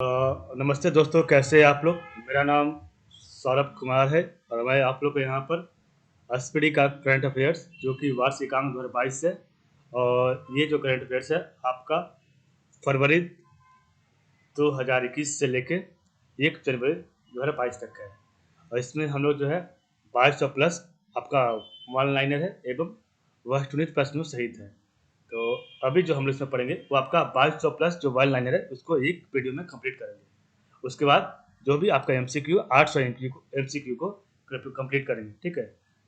नमस्ते दोस्तों, कैसे हैं आप लोग। मेरा नाम सौरभ कुमार है और मैं आप लोग को यहाँ पर एसपीडी का करंट अफेयर्स जो कि वार्षिकांक 2022 है। और ये जो करंट अफेयर्स है आपका फरवरी 2021 से लेके 1 जनवरी 2022 तक है। और इसमें हम लोग जो है 2200 प्लस आपका वन लाइनर है एवं वस्तुनिष्ठ प्रश्नों सहित है। तो अभी जो हम लोग इसमें पढ़ेंगे वो आपका 2200 प्लस जो वन लाइनर है उसको एक वीडियो में कंप्लीट करेंगे। उसके बाद जो भी आपका एमसीक्यू 800 एमसीक्यू को कंप्लीट करेंगे। ठीक है,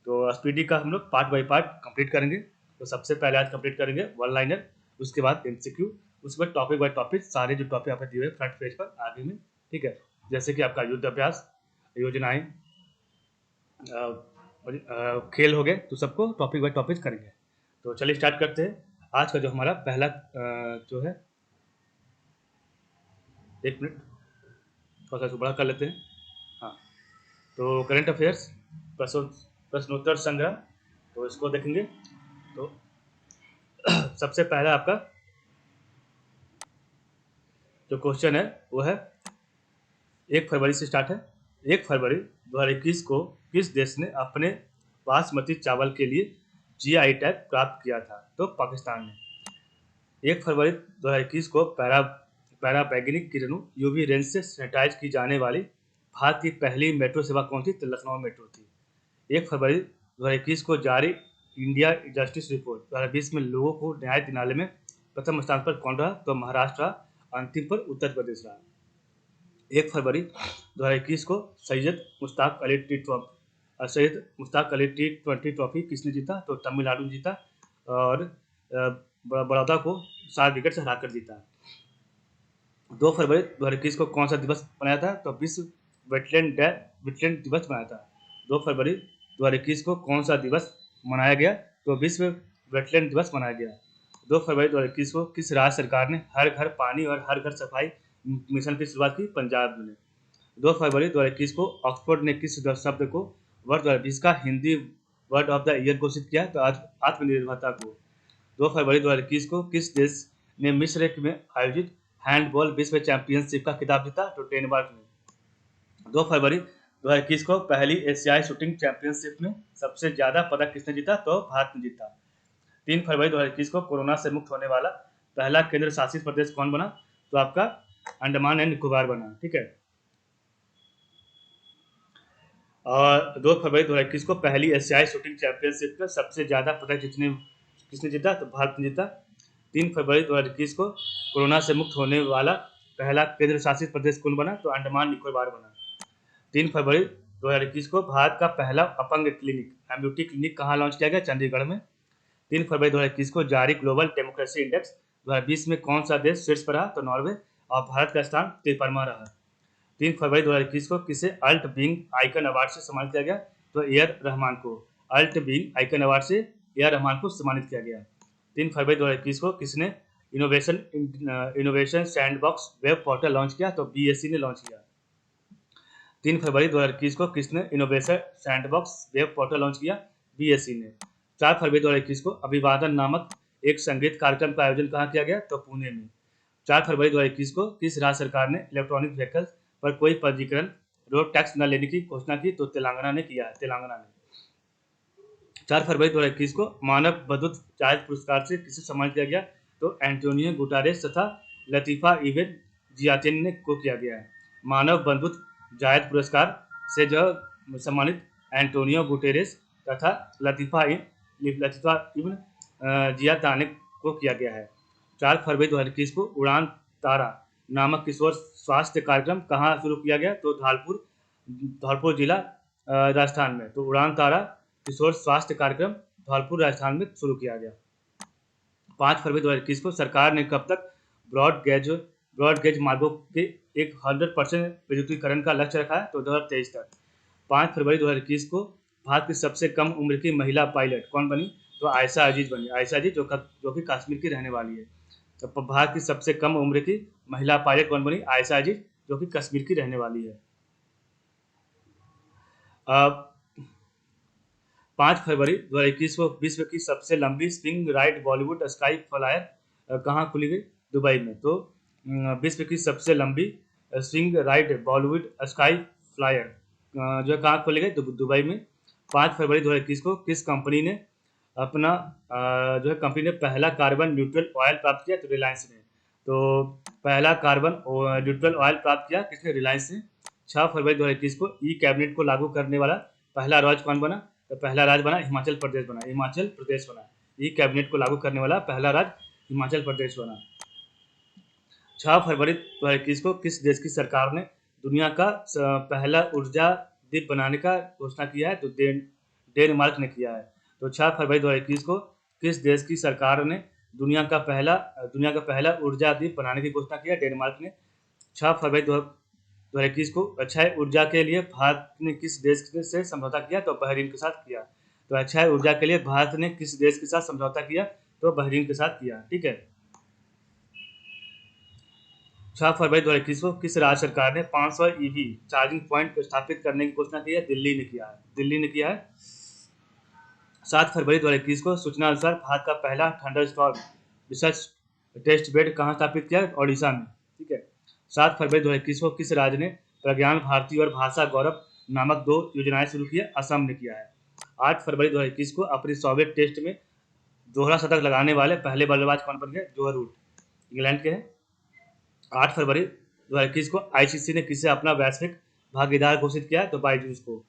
तो एसपीडी का हम लोग पार्ट बाय पार्ट कंप्लीट करेंगे। तो सबसे पहले आज कंप्लीट करेंगे वन लाइनर, उसके बाद एमसीक्यू, उसके बाद टॉपिक बाय टॉपिक सारे जो टॉपिक आपने दिए हुए फ्रंट पेज पर आगे में। ठीक है, जैसे कि आपका युद्ध अभ्यास, योजनाएं, खेल हो गए, तो सबको टॉपिक बाय टॉपिक करेंगे। तो चलिए स्टार्ट करते हैं। आज का जो हमारा पहला जो है, एक मिनट थोड़ा सा बड़ा कर लेते हैं। हाँ, तो करंट अफेयर्स प्रश्नोत्तर संग्रह, तो इसको देखेंगे। तो सबसे पहला आपका जो क्वेश्चन है वो है 1 फरवरी से स्टार्ट है। 1 फरवरी 2021 को किस देश ने अपने बासमती चावल के लिए जीआई टैग प्राप्त किया था? तो पाकिस्तान ने। 1 फरवरी 2021 को पैराबैंगनी किरणों यूवी रेंज से सैनिटाइज की जाने वाली भारत की पहली मेट्रो सेवा कौन थी? तो लखनऊ मेट्रो थी। 1 फरवरी 2021 को जारी इंडिया जस्टिस रिपोर्ट 2020 में लोगों को न्याय दिलाने में प्रथम स्थान पर कौन रहा? तो महाराष्ट्र रहा, अंतिम पर उत्तर प्रदेश रहा। 1 फरवरी 2021 को सैयद मुश्ताक अली टी20 ट्रॉफी किसने जीता? तो तमिलनाडु ने जीता और बड़ौदा को 7 विकेट से हराकर जीता। 2 फरवरी 2021 को कौन सा दिवस मनाया था? तो विश्व वेटलैंड दिवस मनाया था। 2 फरवरी 2021 को कौन सा दिवस मनाया गया? तो विश्व वेटलैंड दिवस मनाया गया। 2 फरवरी 2021 को किस राज्य सरकार ने हर घर पानी और हर घर सफाई मिशन की शुरुआत की? पंजाब ने। 2 फरवरी 2021 को ऑक्सफोर्ड ने किस शब्द को वर्ष 2020 का Hindi word of the year घोषित किया? तो आज आत्मनिर्भरता को। 2 फरवरी 2021 को किस देश ने मिस्र में आयोजित हैंडबॉल विश्व चैंपियनशिप का खिताब जीता? तो डेनमार्क ने। 2 फरवरी 2021 को पहली एशियाई शूटिंग चैंपियनशिप में सबसे ज्यादा पदक किसने जीता? तो भारत ने जीता। 3 फरवरी 2021 को कोरोना से मुक्त होने वाला पहला केंद्र शासित प्रदेश कौन बना? तो आपका अंडमान एंड निकोबार बना। ठीक है, और 2 फरवरी 2021 को पहली एशियाई शूटिंग चैंपियनशिप का सबसे ज्यादा पदक किसने जीता? तो भारत ने जीता। 3 फरवरी 2021 को कोरोना से मुक्त होने वाला पहला केंद्र शासित प्रदेश कौन बना? तो अंडमान निकोबार बना। 3 फरवरी 2021 को भारत का पहला अपंग क्लिनिक एम्ब्यूटी क्लिनिक कहाँ लॉन्च किया गया? चंडीगढ़ में। 3 फरवरी 2021 को जारी ग्लोबल डेमोक्रेसी इंडेक्स 2020 में कौन सा देश शीर्ष पर रहा? तो नॉर्वे, और भारत का स्थान 53वां रहा। 3 फरवरी 2021 को किसे अल्ट बीइंग आइकन अवार्ड से सम्मानित किया गया? तो एयर रहमान को अल्ट बीइंग आइकन अवार्ड से एयर रहमान को सम्मानित किया गया। 3 फरवरी 2021 को किसने innovation sandbox web portal launch किया? तो बीएससी ने लॉन्च किया। 3 फरवरी 2021 को किसने innovation sandbox web portal launch किया? बीएससी ने। 4 फरवरी 2021 को अभिवादन नामक एक संगीत कार्यक्रम का आयोजन कहाँ किया गया? तो पुणे में। 4 फरवरी 2021 को किस राज्य सरकार ने इलेक्ट्रॉनिक व्हीकल पर कोई पंजीकरण रोड टैक्स न लेने की घोषणा की? तो तेलंगाना ने किया है। 4 फरवरी 2021 को मानव बंधुत्व जायज पुरस्कार से किसे सम्मानित किया गया? तो एंटोनियो गुटारेस तथा लतीफा इबन जियातिन को किया गया है। मानव बंधुत्व जायज पुरस्कार से जो सम्मानित एंटोनियो गुटेरेस तथा लतीफा इबन जियातान को किया गया है। 4 फरवरी 2021 को उड़ान तारा नामक किशोर स्वास्थ्य कार्यक्रम कहाँ शुरू किया गया? तो धौलपुर जिला राजस्थान में। तो उड़ान तारा किशोर स्वास्थ्य कार्यक्रम धौलपुर राजस्थान में शुरू किया गया। 5 फरवरी 2021 को सरकार ने कब तक ब्रॉड गेज मार्गों के 100% विद्युतीकरण का लक्ष्य रखा है? तो 2023 तक। 5 फरवरी 2021 को भारत की सबसे कम उम्र की महिला पायलट कौन बनी? तो आयशा अजीज बनी। आयशा अजीज जो कि कश्मीर की रहने वाली है। तो भारत की सबसे कम उम्र की महिला पायलट कौन बनी? आयशा अजीज, जो कि कश्मीर की रहने वाली है। 5 फरवरी 2021 को विश्व की सबसे लंबी swing ride Bollywood sky flyer कहाँ खुली गई? दुबई में। तो विश्व की सबसे लंबी swing ride Bollywood sky flyer जो है कहाँ खोले गए? दुबई में। 5 फरवरी 2021 को किस कंपनी ने अपना जो है कंपनी ने पहला कार्बन न्यूट्रल ऑयल प्राप्त किया? तो रिलायंस ने। तो पहला कार्बन न्यूट्रल ऑयल प्राप्त किया किसने? रिलायंस ने। 6 फरवरी 2021 को ई कैबिनेट को लागू करने वाला पहला राज्य कौन बना? तो पहला राज्य बना हिमाचल प्रदेश बना। हिमाचल प्रदेश बना। ई कैबिनेट को लागू करने वाला पहला राज्य हिमाचल प्रदेश बना। 6 फरवरी 2021 को किस देश की सरकार ने दुनिया का पहला ऊर्जा द्वीप बनाने का घोषणा किया है? तो डेनमार्क ने किया है। तो 6 फरवरी 2021 को किस देश की सरकार ने दुनिया का पहला ऊर्जा द्वीप बनाने की घोषणा किया? डेनमार्क ने। 6 फरवरी 2021 को अक्षय ऊर्जा के लिए भारत ने किस देश से समझौता किया? तो बहरीन के साथ किया। तो अक्षय ऊर्जा के लिए भारत ने किस देश के साथ समझौता किया? तो बहरीन के साथ किया। ठीक है। 6 फरवरी 2021 को किस राज्य सरकार ने 500 ईवी चार्जिंग पॉइंट स्थापित करने की घोषणा की है? दिल्ली ने किया है। 7 फरवरी 2021 को सूचना अनुसार भारत का पहला थंडरस्टॉर्म रिसर्च टेस्ट बेड कहाँ स्थापित किया? ओडिशा में। ठीक है। 7 फरवरी 2021 को किस राज्य ने प्रज्ञान भारती और भाषा गौरव नामक 2 योजनाएं शुरू की है? असम ने किया है। 8 फरवरी 2021 को अपनी 100वें टेस्ट में दोहरा शतक लगाने वाले पहले बल्लेबाज कौन बन गए? जोहर रूट, इंग्लैंड के हैं। 8 फरवरी 2021 को आईसीसी ने किसे अपना वैश्विक भागीदार घोषित किया? तो बायजूस को।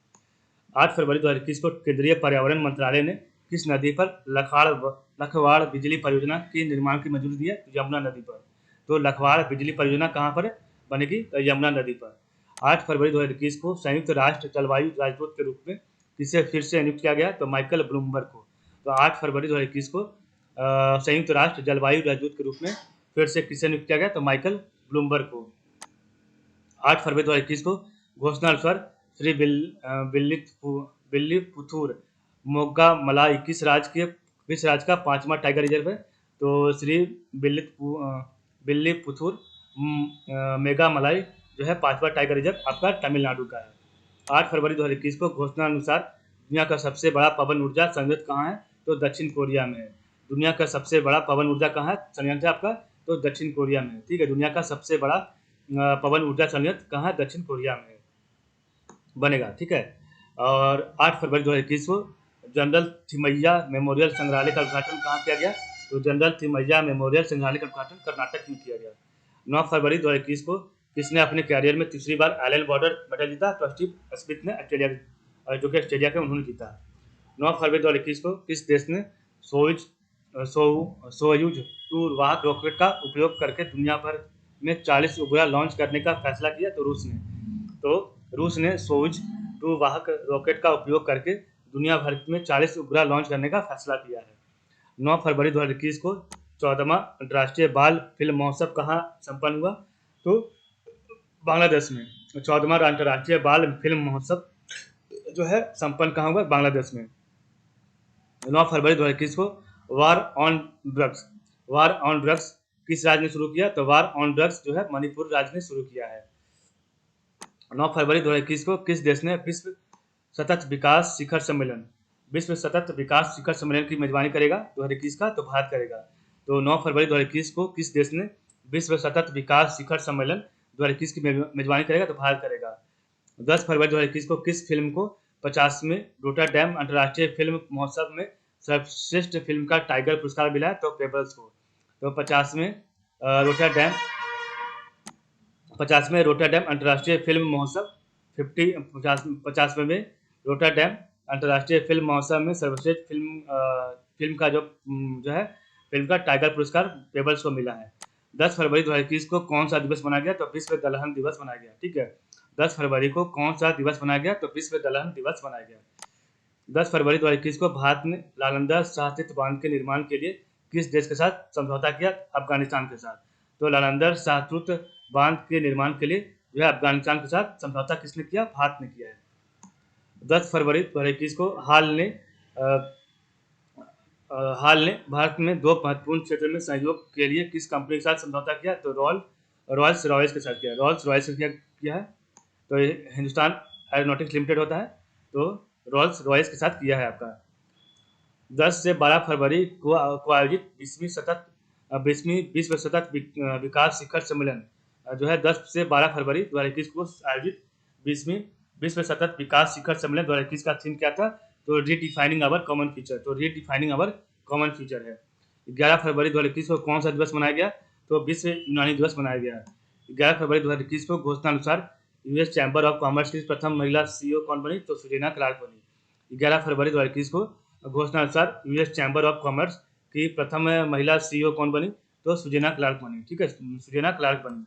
8 फरवरी 2021 को केंद्रीय पर्यावरण मंत्रालय ने किस नदी पर लखवाड़ बिजली परियोजना के निर्माण की मंजूरी दी है? तो यमुना नदी पर। तो लखवाड़ बिजली परियोजना कहाँ पर बनेगी? तो यमुना नदी पर। 8 फरवरी 2021 को संयुक्त राष्ट्र जलवायु राजदूत के रूप में किसे फिर से नियुक्त किया गया? तो माइकल ब्लूमबर्ग को। तो 8 फरवरी 2021 को संयुक्त राष्ट्र जलवायु राजदूत के रूप में फिर से किसे नियुक्त किया गया? तो माइकल ब्लूमबर्ग को। 8 फरवरी 2021 को घोषणा अनुसार श्री बिल्ली पुथूर मोग्गा मलाई किस राज्य का 5वां टाइगर रिजर्व है? तो श्री बिल्ली पुथूर मेगा मलाई जो है 5वां टाइगर रिजर्व आपका तमिलनाडु का है। 8 फरवरी 2021 को घोषणा अनुसार दुनिया का सबसे बड़ा पवन ऊर्जा संयंत्र कहाँ है? तो दक्षिण कोरिया में है। दुनिया का सबसे बड़ा पवन ऊर्जा कहाँ है संयंत्र आपका? तो दक्षिण कोरिया में। ठीक है। दुनिया का सबसे बड़ा पवन ऊर्जा संयंत्र कहाँ है? दक्षिण कोरिया में बनेगा। ठीक है। और 8 फरवरी 2021 को जनरल थिमैया मेमोरियल संग्रहालय का उद्घाटन कहाँ किया गया? तो जनरल थिमैया मेमोरियल संग्रहालय का उद्घाटन कर्नाटक में किया गया। 9 फरवरी 2021 को किसने अपने कैरियर में तीसरी बार एलन बॉर्डर मेडल जीता? तो स्टीव स्मिथ ने जो कि ऑस्ट्रेलिया के उन्होंने जीता। 9 फरवरी 2021 को किस देश ने सोयूज 2 वाहक रॉकेट का उपयोग करके दुनिया भर में 40 उपग्रह लॉन्च करने का फैसला किया? तो रूस ने सोयूज 2 वाहक रॉकेट का उपयोग करके दुनिया भर में 40 उपग्रह लॉन्च करने का फैसला किया है। 9 फरवरी 2021 को 14वां अंतर्राष्ट्रीय बाल फिल्म महोत्सव कहाँ संपन्न हुआ? तो बांग्लादेश में। 14वां अंतर्राष्ट्रीय बाल फिल्म महोत्सव जो है संपन्न कहाँ हुआ? बांग्लादेश में। 9 फरवरी 2021 को वार ऑन ड्रग्स किस राज्य ने शुरू किया? तो वार ऑन ड्रग्स जो है मणिपुर राज्य ने शुरू किया है। 9 फरवरी 2021 को किस देश ने विश्व सतत विकास शिखर सम्मेलन की मेजबानी करेगा? 2021 का? तो भारत करेगा। तो 9 फरवरी 2021 को किस देश ने विश्व सतत विकास शिखर सम्मेलन 2021 की मेजबानी करेगा? तो भारत करेगा। 10 फरवरी 2021 को किस फिल्म को 50वें रोटरडैम अंतर्राष्ट्रीय फिल्म महोत्सव में सर्वश्रेष्ठ फिल्म का टाइगर पुरस्कार मिला? तो पेबल्स को। तो 50वें रोटरडैम अंतर्राष्ट्रीय फिल्म महोत्सव 50वें रोटरडैम अंतर्राष्ट्रीय फिल्म महोत्सव में सर्वश्रेष्ठ फिल्म का जो है फिल्म का टाइगर पुरस्कार पेबल्स को मिला है। 10 फरवरी 2021 को कौन सा दिवस मनाया गया? तो विश्व दलहन दिवस मनाया गया। ठीक है। 10 फरवरी को कौन सा दिवस मनाया गया? तो विश्व दलहन दिवस मनाया गया। 10 फरवरी 2021 को भारत ने नालंदा शाहतूत बांध के निर्माण के लिए किस देश के साथ समझौता किया? अफगानिस्तान के साथ। तो नालंदा शाहतूत बांध के निर्माण के लिए जो है अफगानिस्तान के साथ समझौता किसने किया? भारत ने किया है। 10 फरवरी 2021 को हाल ने भारत में 2 महत्वपूर्ण क्षेत्र में सहयोग के लिए किस कंपनी के साथ समझौता किया? तो रॉयल्स रॉयस के साथ किया। रॉयल्स रॉयस ने किया है। तो हिंदुस्तान एरोनॉटिक्स लिमिटेड होता है। तो रॉयल्स रॉयस के साथ किया है आपका। 10 से 12 फरवरी को आयोजित 20वीं विश्व सतत विकास शिखर सम्मेलन जो है 10 से 12 फरवरी 2021 को आयोजित 20वीं विश्व सतत विकास शिखर सम्मेलन 2021 का थीम क्या था? तो रीडिफाइनिंग आवर कॉमन फ्यूचर। तो रीडिफाइनिंग आवर कॉमन फ्यूचर है। 11 फरवरी 2021 को कौन सा दिवस मनाया गया? तो विश्व यूनानी दिवस मनाया गया। 11 फरवरी 2021 को घोषणा अनुसार यूएस चैम्बर ऑफ कॉमर्स की प्रथम महिला सीईओ कौन बनी? तो सुजैना क्लार्क बनी। 11 फरवरी 2021 को घोषणा अनुसार यूएस चैम्बर ऑफ कॉमर्स की प्रथम महिला सीईओ कौन बनी? तो सुजैना क्लार्क बनी। ठीक है, सुजैना क्लार्क बनी।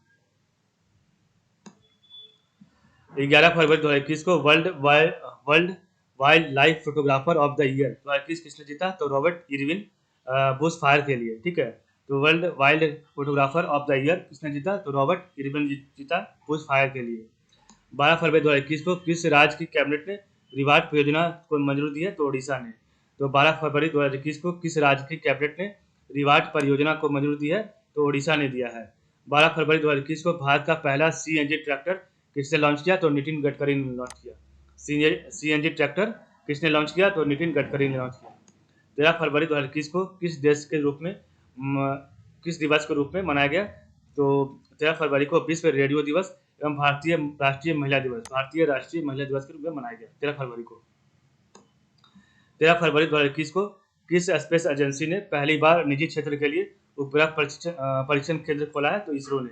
11 फरवरी 2021 को world wild life photographer of the year 2021 किसने जीता? तो रॉबर्ट इरविन बुश फायर के लिए। ठीक है, तो world wild photographer of the year किसने जीता? तो रॉबर्ट इरविन जीता बुश फायर के लिए। 12 फरवरी 2021 को किस राज्य की कैबिनेट ने रिवाट परियोजना को मंजूरी दी है? तो ओडिशा ने। तो 12 फरवरी 2021 को किस राज्य की कैबिनेट ने रिवाट परियोजना को मंजूरी दी है? तो ओडिशा ने दिया है। 12 फरवरी 2021 को भारत का पहला सीएनजी ट्रैक्टर किसने लॉन्च किया? तो नितिन गडकरी ने लॉन्च किया। सीएनजी ट्रैक्टर किसने लॉन्च किया? तो नितिन गडकरी ने लॉन्च किया। 13 फरवरी 2021 को किस देश के रूप में किस दिवस के रूप में मनाया गया? तो 13 फरवरी को विश्व रेडियो दिवस एवं भारतीय राष्ट्रीय महिला दिवस के रूप में मनाया गया। 13 फरवरी को 2021 को किस स्पेस एजेंसी ने पहली बार निजी क्षेत्र के लिए उपग्रह परीक्षण केंद्र खोला है? तो इसरो ने।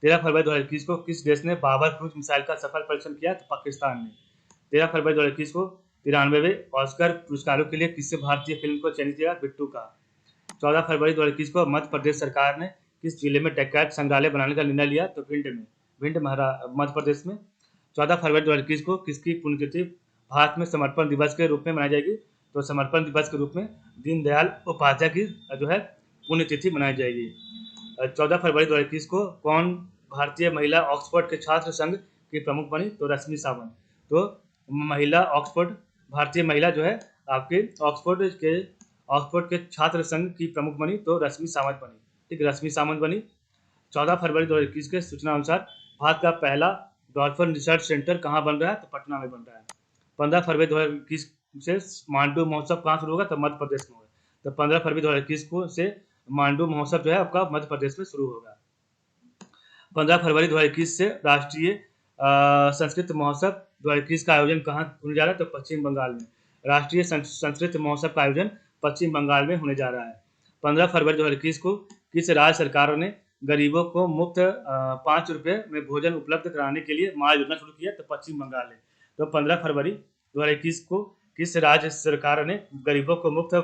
13 फरवरी 2021 को किस देश ने बाबर क्रूज मिसाइल का सफल परीक्षण किया? तो पाकिस्तान ने। 13 फरवरी 2021 को 93वें ऑस्कर पुरस्कारों के लिए किस भारतीय फिल्म को चयनित किया? बिट्टू का। 14 फरवरी 2021 को मध्य प्रदेश सरकार ने किस जिले में डकैत संग्रहालय बनाने का निर्णय लिया? तो भिंड मध्य प्रदेश में। 14 फरवरी 2021 को किसकी पुण्यतिथि भारत में समर्पण दिवस के रूप में मनाई जाएगी? तो समर्पण दिवस के रूप में दीनदयाल उपाध्याय की जो है पुण्यतिथि मनाई जाएगी। 14 फरवरी 2021 को कौन भारतीय महिला ऑक्सफोर्ड के छात्र संघ की प्रमुख बनी? तो रश्मि सावंत। तो महिला ऑक्सफोर्ड भारतीय महिला जो है आपके ऑक्सफोर्ड के छात्र संघ की प्रमुख बनी, तो रश्मि सावंत बनी। ठीक, रश्मि सावंत बनी। 14 फरवरी 2021 के सूचना अनुसार भारत का पहला डॉल्फिन रिसर्च सेंटर कहाँ बन रहा है? तो पटना में बन रहा है। 15 फरवरी 2021 से मांडू महोत्सव कहाँ शुरू होगा? तो मध्य प्रदेश में होगा। तो 15 फरवरी 2021 को से मांडू महोत्सव जो है आपका मध्य प्रदेश में शुरू होगा। 15 फरवरी 2021 से राष्ट्रीय संस्कृत महोत्सव 2021 का आयोजन कहाँ होने जा रहा है? तो पश्चिम बंगाल में। राष्ट्रीय संस्कृत महोत्सव का आयोजन पश्चिम बंगाल में होने जा रहा है। 15 फरवरी 2021 को किस राज्य सरकार ने गरीबों को मुफ्त 5 रुपये में भोजन उपलब्ध कराने के लिए माँ योजना शुरू किया? तो पश्चिम बंगाल ने। तो 15 फरवरी 2021 को किस राज्य सरकार ने गरीबों को मुफ्त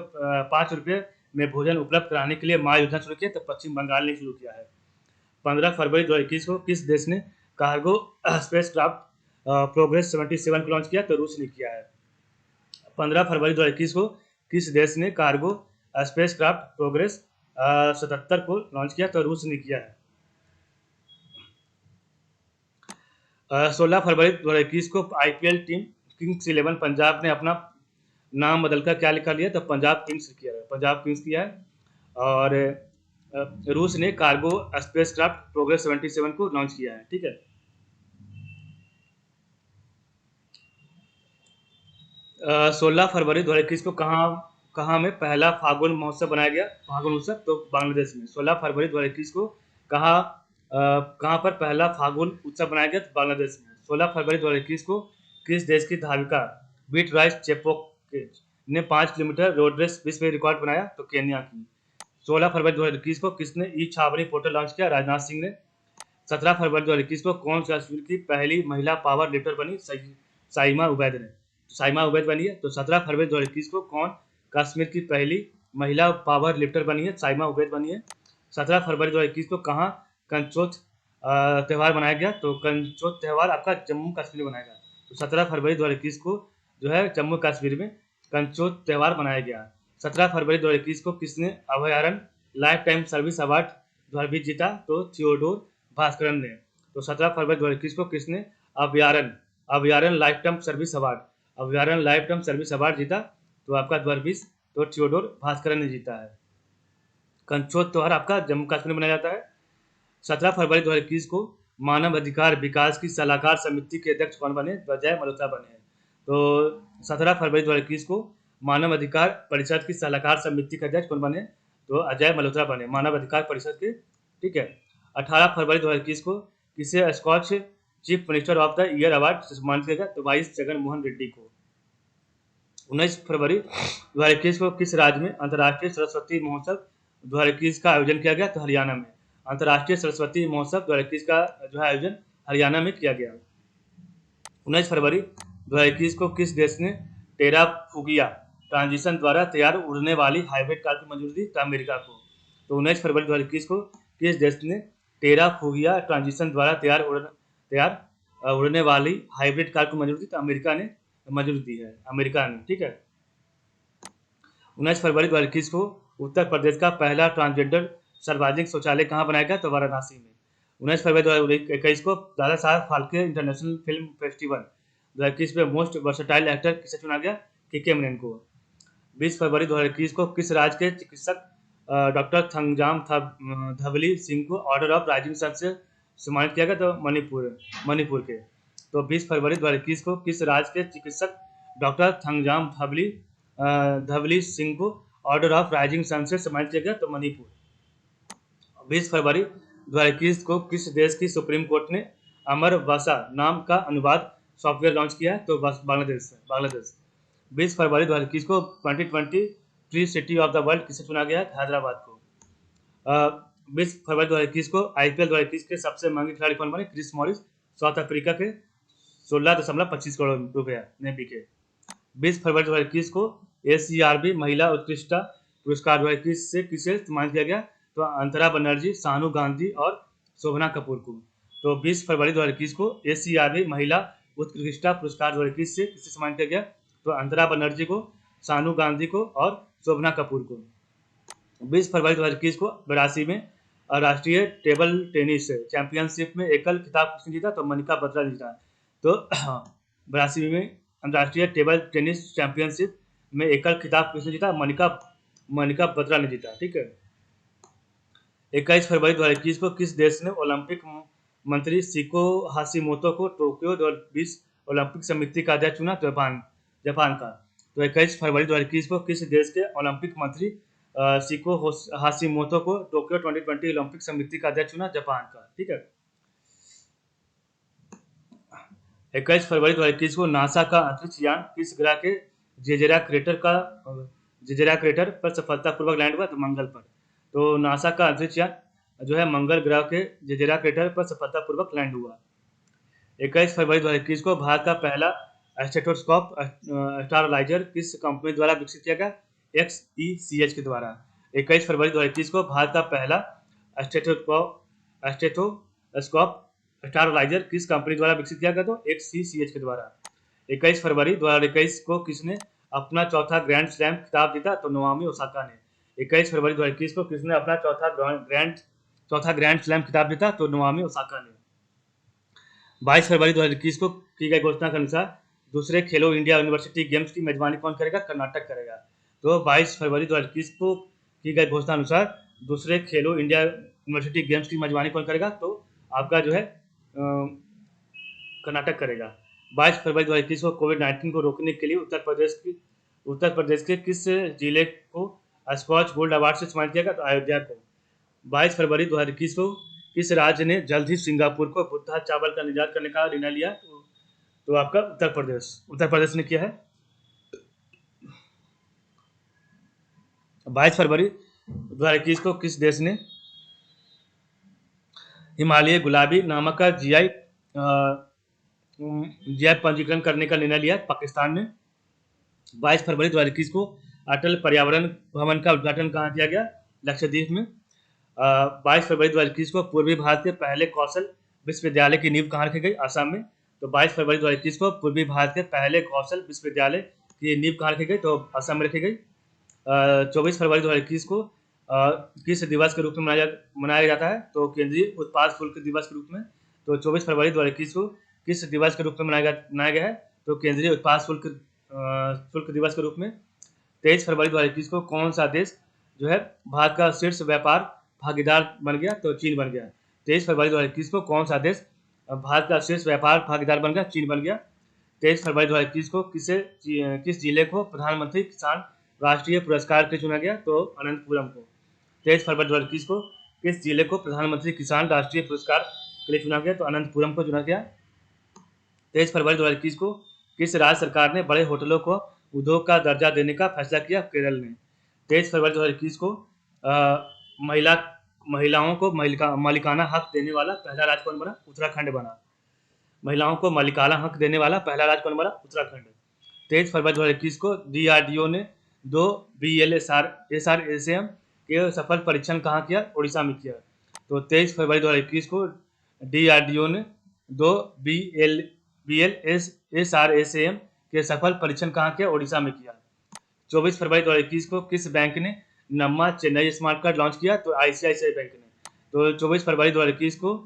5 रुपये में भोजन उपलब्ध कराने के लिए माँ योजना शुरू किया? तो पश्चिम बंगाल ने शुरू किया है। 15 फरवरी 2021 को किस देश ने कार्गो स्पेसक्राफ्ट प्रोग्रेस 77 को लॉन्च किया? तो रूस ने किया है। 15 फरवरी 2021 को किस देश ने कार्गो स्पेसक्राफ्ट प्रोग्रेस 77 को लॉन्च किया? तो रूस ने किया है। 16 फरवरी 2021 को आईपीएल टीम किंग्स 11 पंजाब ने अपना नाम बदलकर क्या लिखा लिया? तो पंजाब किंग्स किया है। और रूस ने कार्गो स्पेसक्राफ्ट प्रोग्रेस 77 को लॉन्च किया है। ठीक है, 16 फरवरी 2021 को कहाँ में पहला फागुन महोत्सव बनाया गया? फागुन उत्सव, तो बांग्लादेश में। 16 फरवरी 2021 को कहाँ पर पहला फागुन उत्सव बनाया गया? तो बांग्लादेश में। 16 फरवरी 2021 को किस देश की धाविका बीटराइस चेपोकेट ने 5 किलोमीटर रोड रेस विश्व रिकॉर्ड बनाया? तो केन्या की। 16 फरवरी 2021 को किसने ई छावनी पोर्टल लॉन्च किया? राजनाथ सिंह ने। 17 फरवरी 2021 को कौन कश्मीर की पहली महिला पावर लिफ्टर बनी? साइमा उबैद ने। साइमा उबैद बनी है। तो 17 फरवरी 2021 को कौन कश्मीर की पहली महिला पावर लिफ्टर बनी है? साइमा उबैद बनी है। 17 फरवरी 2021 को कहाँ कंचोत त्यौहार मनाया गया? तो कंचोत त्यौहार आपका जम्मू कश्मीर में मनाया गया। तो 17 फरवरी 2021 को जो है जम्मू कश्मीर में कंचोत त्यौहार मनाया गया। 17 फरवरी 2021 को किसने अभयारण्य लाइफ टाइम सर्विस अवार्ड 2020 जीता? तो थियोडोर भास्करन ने। तो 17 फरवरी 2021 को किसने अभयारण्य लाइफ टाइम सर्विस अवार्ड जीता? तो आपका 2020 तो थियोडोर भास्करन ने जीता है। कंचोत त्यौहार आपका जम्मू कश्मीर में मनाया जाता है। 17 फरवरी 2021 को मानव अधिकार विकास की सलाहकार समिति के अध्यक्ष कौन बने? अजय मल्होत्रा बने हैं। तो 17 फरवरी 2021 को मानव अधिकार परिषद की सलाहकार समिति के अध्यक्ष कौन बने? तो अजय मल्होत्रा बने मानव अधिकार परिषद के। ठीक है, 18 फरवरी 2021 को किसे Skoch chief minister of the year award से सम्मानित किया गया? तो 22 जगन मोहन रेड्डी को। 19 फरवरी 2021 को किस राज्य में अंतर्राष्ट्रीय सरस्वती महोत्सव 2021 का आयोजन किया गया? तो हरियाणा में। अंतर्राष्ट्रीय सरस्वती महोत्सव 2021 का जो है आयोजन हरियाणा में किया गया। 19 फरवरी 2021 को किस देश ने टेराफुगिया ट्रांजिशन द्वारा तैयार उड़ने वाली हाइब्रिड कार की मंजूरी दी? तो अमेरिका को। तो 19 फरवरी 2021 को किस देश ने टेराफुगिया ट्रांजिशन द्वारा तैयार उड़ने वाली हाइब्रिड कार की मंजूरी दी? तो अमेरिका ने मंजूरी दी है, अमेरिका ने, ठीक है। 19 फरवरी 2021 को उत्तर प्रदेश का पहला ट्रांसजेंडर सार्वजनिक शौचालय कहाँ बनाया गया? तो वाराणसी में। 19 फरवरी 2021 को Dada Saheb Phalke international film festival 2021 में मोस्ट वर्सटाइल एक्टर किसे चुना गया? के मेनन को। 20 फरवरी 2021 को किस राज्य के चिकित्सक डॉक्टर थंगजाम धवली सिंह को ऑर्डर ऑफ राइजिंग सन से सम्मानित किया गया? तो मणिपुर के। तो 20 फरवरी 2021 को किस राज्य के चिकित्सक डॉक्टर थंगजाम धवली सिंह को ऑर्डर ऑफ राइजिंग सन से सम्मानित किया गया? तो मणिपुर। 20 फरवरी 2021 को किस देश की सुप्रीम कोर्ट ने अमर भाषा नाम का अनुवाद सॉफ्टवेयर लॉन्च किया? तो बांग्लादेश। 20 फरवरी 2021 को 2020 free city of the world किसे चुना गया? हैदराबाद को। 20 फरवरी 2021 को IPL 2021 के सबसे महंगे खिलाड़ी कौन बने? क्रिस मॉरिस साउथ अफ्रीका के 16.25 करोड़ रुपया ने बिके। 20 फरवरी 2021 को ACRB महिला उत्कृष्टता पुरस्कार 2021 से किसे सम्मानित किया गया? तो अंतरा बनर्जी, सानू गांधी और शोभना कपूर को। तो 20 फरवरी 2021 को ACRB महिला उत्कृष्टता पुरस्कार 2021 से किसे सम्मानित किया गया? तो अंतरा बनर्जी को, सानू गांधी को और शोभना कपूर को। 20 फरवरी 2021 को वाराणसी में राष्ट्रीय टेबल टेनिस चैंपियनशिप में एकल खिताब किसने जीता? तो मनिका बत्रा ने जीता। तो वाराणसी में अंतर्राष्ट्रीय टेबल टेनिस चैंपियनशिप में एकल खिताब किसने जीता? मनिका बत्रा ने जीता, ठीक है। 21 फरवरी 2021 को किस देश ने ओलंपिक मंत्री सिको हाशिमोतो को टोक्यो 2020 ओलंपिक समिति का अध्यक्ष चुना? तो जापान का। तो 21 फरवरी 2021 को किस देश के ओलंपिक मंत्री सिको हाशिमोतो को टोक्यो 2020 ओलंपिक समिति का अध्यक्ष चुना? जापान का, ठीक है। 21 फरवरी 2021 को नासा का अंतरिक्ष यान किस ग्रह के जेजेरा क्रेटर पर सफलतापूर्वक लैंड हुआ? तो मंगल पर। तो नासा का अंतरिक्ष यान जो है मंगल ग्रह के जेजेरा क्रेटर पर सफलतापूर्वक लैंड हुआ। 21 फरवरी 2021 को भारत का पहला स्टेथोस्कोप स्टारलाइजर किस कंपनी द्वारा विकसित किया गया? XECH के द्वारा। 21 फरवरी 2021 को भारत का पहला स्टेथोस्कोप स्टारलाइजर किस कंपनी द्वारा विकसित किया गया? तो XECH के द्वारा। 21 फरवरी 2021 को किसने अपना चौथा ग्रैंड स्लैम खिताब जीता? तो नोआमी ओसाका ने। 21 फरवरी 2021 को किसने अपना चौथा ग्रैंड स्लैम खिताब जीता? तो नोआमी ओसाका ने। 22 फरवरी 2021 को की गई घोषणा के अनुसार दूसरे खेलो इंडिया यूनिवर्सिटी गेम्स की मेजबानी कौन करेगा? कर्नाटक करेगा। तो 22 फरवरी 2021 को की गई घोषणा अनुसार दूसरे खेलो इंडिया यूनिवर्सिटी गेम्स की मेजबानी कौन करेगा? तो आपका जो है कर्नाटक करेगा। 22 फरवरी 2021 को कोविड-19 को रोकने के लिए उत्तर प्रदेश के किस जिले को स्कॉच गोल्ड अवार्ड से सम्मानित किया गया? तो अयोध्या को। 22 फरवरी 2021 को किस राज्य ने जल्द ही सिंगापुर को बुद्धा चावल का निर्यात करने का निर्णय लिया? तो आपका उत्तर प्रदेश ने किया है। 22 फरवरी 2021 को किस देश ने हिमालय गुलाबी नामक का GI पंजीकरण करने का निर्णय लिया? पाकिस्तान ने। 22 फरवरी 2021 को अटल पर्यावरण भवन का उद्घाटन कहाँ किया गया? लक्षद्वीप में। 22 फरवरी 2021 को पूर्वी भारत के पहले कौशल विश्वविद्यालय की नींव कहाँ रखी गई? असम में। तो 22 फरवरी 2021 को पूर्वी भारत के पहले कौशल विश्वविद्यालय की नींव कहाँ रखी गई? तो असम में रखी गई। 24 फरवरी 2021 को किस दिवस के रूप में मनाया जाता है? तो केंद्रीय उत्पाद शुल्क दिवस के रूप में। तो 24 फरवरी 2021 को किस दिवस के रूप में मनाया गया है? तो केंद्रीय उत्पाद शुल्क दिवस के रूप में। 23 फरवरी 2021 को कौन सा देश जो है भारत का शीर्ष व्यापार भागीदार बन गया? तो चीन बन गया। 23 फरवरी 2021 को कौन सा देश भारत का शीर्ष व्यापार भागीदार बन गया? चीन बन गया। 23 फरवरी 2021 को किस जिले को प्रधानमंत्री किसान राष्ट्रीय पुरस्कार के लिए चुना गया? तो अनंतपुरम को। 23 फरवरी 2021 को किस जिले को प्रधानमंत्री किसान राष्ट्रीय पुरस्कार के लिए चुना गया? तो अनंतपुरम को चुना गया। 23 फरवरी 2021 को किस राज्य सरकार ने बड़े होटलों को उद्योग का दर्जा देने का फैसला किया? केरल ने। 23 फरवरी 2021 को महिलाओं को मालिकाना हक देने वाला पहला राज्य कौन बना? उत्तराखंड बना। महिलाओं को मालिकाना हक देने वाला पहला राज्य कौन बना? उत्तराखंड। 23 फरवरी 2021 को DRDO ने 2 BLSRSAM के सफल परीक्षण कहाँ किया? उड़ीसा में किया। तो 23 फरवरी 2021 को DRDO ने 2 BLSRSAM के सफल परीक्षण कहाँ किया? उड़ीसा में किया। 24 फरवरी 2021 को किस बैंक ने नम्मा चेन्नई स्मार्ट कार्ड लॉन्च किया? तो ICICI बैंक ने। तो 24 फरवरी 2021 को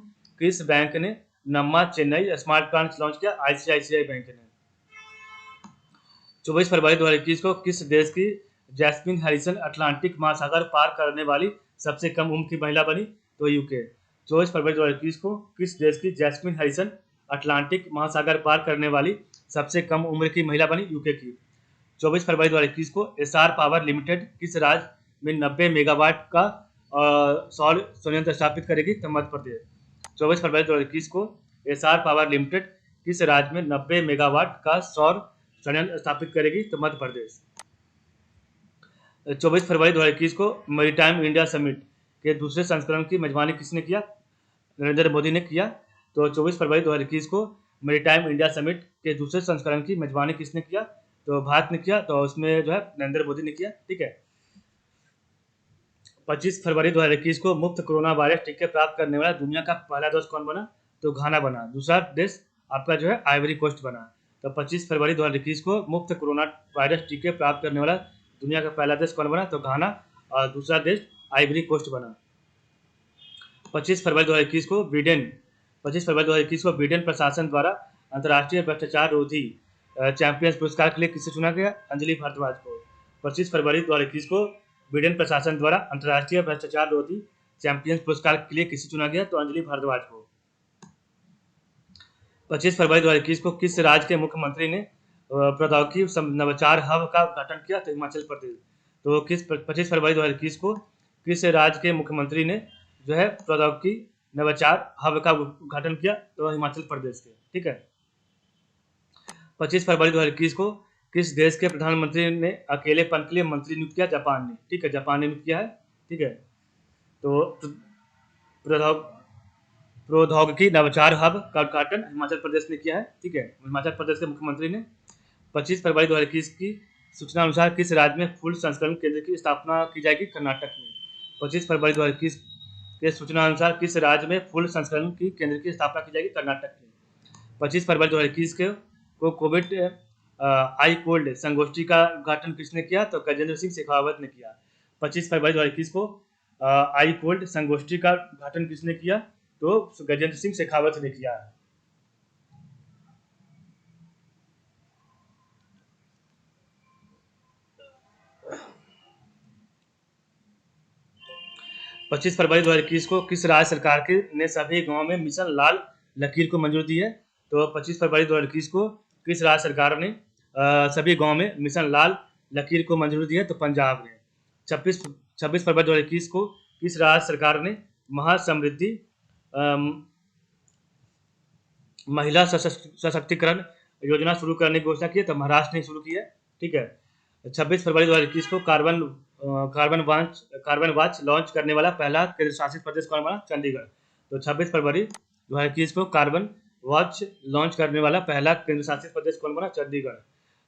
किस बैंक ने नम्मा चेन्नई स्मार्ट कार्ड लॉन्च किया? ICICI बैंक ने। 24 फरवरी 2021 को किस देश की जैस्मिन हैरिसन अटलांटिक महासागर पार करने वाली सबसे कम उम्र की महिला बनी? तो UK। 24 फरवरी 2021 को किस देश की जैस्मिन हैरिसन अटलांटिक महासागर पार करने वाली सबसे कम उम्र की महिला बनी? UK की। 24 फरवरी 2021 को एस्सार पावर लिमिटेड किस राज्य में 90 मेगावाट का सौर संयंत्र स्थापित करेगी? तो मध्य प्रदेश। 24 फरवरी 2021 को एस्सार पावर लिमिटेड किस राज्य में 90 मेगावाट का सौर संयंत्र स्थापित करेगी? तो मध्य प्रदेश। 24 फरवरी 2021 को मैरीटाइम इंडिया समिट के दूसरे संस्करण की मेजबानी किसने किया? नरेंद्र मोदी ने किया। तो 24 फरवरी 2021 को मैरीटाइम इंडिया समिट के दूसरे संस्करण की मेजबानी किसने किया? तो भारत ने किया। तो उसमें जो है नरेंद्र मोदी ने किया। ठीक है। 25 फरवरी 2021 को मुफ्त कोरोना वायरस टीके प्राप्त करने वाला दुनिया का पहला देश कौन बना? तो घाना बना। दूसरा देश आपका जो है आइवरी कोस्ट बना। तो 25 फरवरी 2021 को मुफ्त कोरोना वायरस टीके प्राप्त करने वाला दुनिया का पहला देश कौन बना? तो घाना। और दूसरा देश आइवरी कोस्ट बना। 25 फरवरी 2021 को बिडेन प्रशासन द्वारा अंतर्राष्ट्रीय भ्रष्टाचार रोधी चैंपियंस पुरस्कार के लिए किसे चुना गया? अंजलि भारद्वाज को। 25 फरवरी 2021 को बिडेन प्रशासन द्वारा अंतर्राष्ट्रीय भ्रष्टाचार रोधी चैंपियंस पुरस्कार के लिए किसे चुना गया? तो अंजलि भारद्वाज को। 25 फरवरी 2021 को किस राज्य के मुख्यमंत्री ने प्रौद्योगिकी नवाचार हब का उद्घाटन किया? तो हिमाचल प्रदेश। तो 25 फरवरी 2021 को किस राज्य के मुख्यमंत्री ने जो है प्रौद्योगिकी नवाचार हब का उद्घाटन किया? तो हिमाचल प्रदेश के। ठीक है। 25 फरवरी 2021 को किस देश के प्रधानमंत्री ने अकेलेपन के लिए मंत्री नियुक्त किया? जापान ने। ठीक है, जापान ने नियुक्त किया है। ठीक है। तो प्रौद्योगिकी नवाचार हब का उद्घाटन हिमाचल प्रदेश ने किया है। ठीक है, हिमाचल प्रदेश के मुख्यमंत्री ने। 25 फरवरी 2021 की सूचना अनुसार किस राज्य में फूल संस्करण केंद्र की स्थापना की जाएगी? कर्नाटक में। 25 फरवरी 2021 के सूचना अनुसार किस राज्य में फूल संस्करण की केंद्र की स्थापना की जाएगी? कर्नाटक में। 25 फरवरी 2021 को कोविड आई कोल्ड संगोष्ठी का उद्घाटन किसने किया? तो गजेंद्र सिंह शेखावत ने किया। 25 फरवरी 2021 को आई कोल्ड संगोष्ठी का उद्घाटन किसने किया? तो गजेंद्र सिंह शेखावत ने किया। पच्चीस फरवरी 2021 को किस राज्य सरकार ने सभी गांवों में मिशन लाल लकीर को मंजूरी दी है? तो 25 फरवरी 2021 को किस राज्य सरकार ने सभी गांवों में मिशन लाल लकीर को मंजूरी दी है? तो पंजाब ने। 26 फरवरी 2021 को किस राज्य सरकार ने महासमृद्धि महिला सशक्तिकरण योजना शुरू करने की घोषणा की है? तो महाराष्ट्र ने शुरू की है। ठीक है। 26 फरवरी 2021 को कार्बन वॉच लॉन्च करने वाला पहला केंद्र शासित प्रदेश कौन बना? चंडीगढ़। तो 26 फरवरी 2021 को कार्बन वॉच लॉन्च करने वाला पहला केंद्र शासित प्रदेश कौन बना? चंडीगढ़।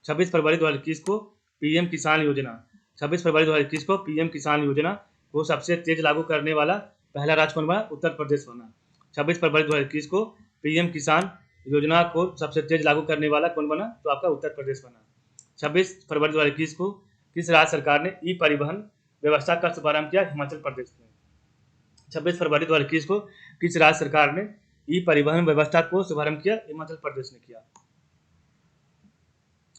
26 फरवरी 2021 को पीएम किसान योजना 26 फरवरी 2021 को पीएम किसान योजना को सबसे तेज लागू करने वाला पहला राज्य कौन बना? उत्तर प्रदेश बना। 26 फरवरी 2021 को पीएम किसान योजना को सबसे तेज लागू करने वाला कौन बना? तो आपका उत्तर प्रदेश बना। 26 फरवरी 2021 को किस राज्य सरकार ने ई परिवहन व्यवस्था का शुभारंभ किया? हिमाचल प्रदेश में। 26 फरवरी 2021 को किस राज्य सरकार ने ई परिवहन व्यवस्था को शुभारंभ किया? हिमाचल प्रदेश ने किया।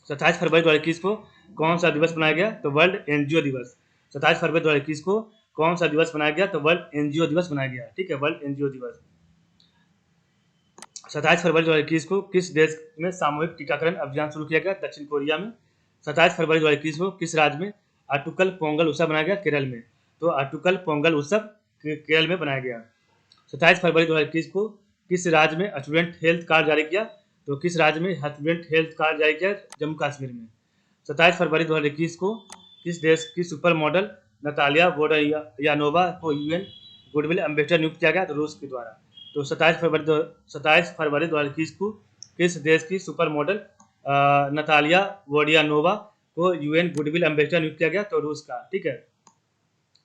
27 फरवरी 2021 को कौन सा दिवस मनाया गया? तो वर्ल्ड एनजीओ दिवस। 27 फरवरी 2021 को कौन सा दिवस मनाया गया? तो वर्ल्ड एनजीओ दिवस मनाया गया। ठीक है, वर्ल्ड एनजीओ दिवस। 27 फरवरी 2021 को किस देश में सामूहिक टीकाकरण अभियान शुरू किया गया? दक्षिण कोरिया में। 27 फरवरी 2021 को किस राज्य में अटुकल पोंगल उत्सव मनाया गया? केरल में। तो अटुकल पोंगल उत्सव केरल में बनाया गया। 27 फरवरी 2021 को किस राज्य में स्टूडेंट हेल्थ कार्ड जारी किया? तो किस राज्य में स्टूडेंट हेल्थ कार्ड जारी किया? जम्मू कश्मीर में। 27 फरवरी 2021 को किस देश की सुपर मॉडल नतालिया वोडायानोवा को यूएन गुडविल एम्बेसडर नियुक्त किया गया? तो रूस के द्वारा। तो 27 फरवरी 2021 को किस देश की सुपर मॉडल नतालिया वोडायानोवा को यूएन गुडविल एम्बेसडर नियुक्त किया गया? तो रूस का। ठीक है।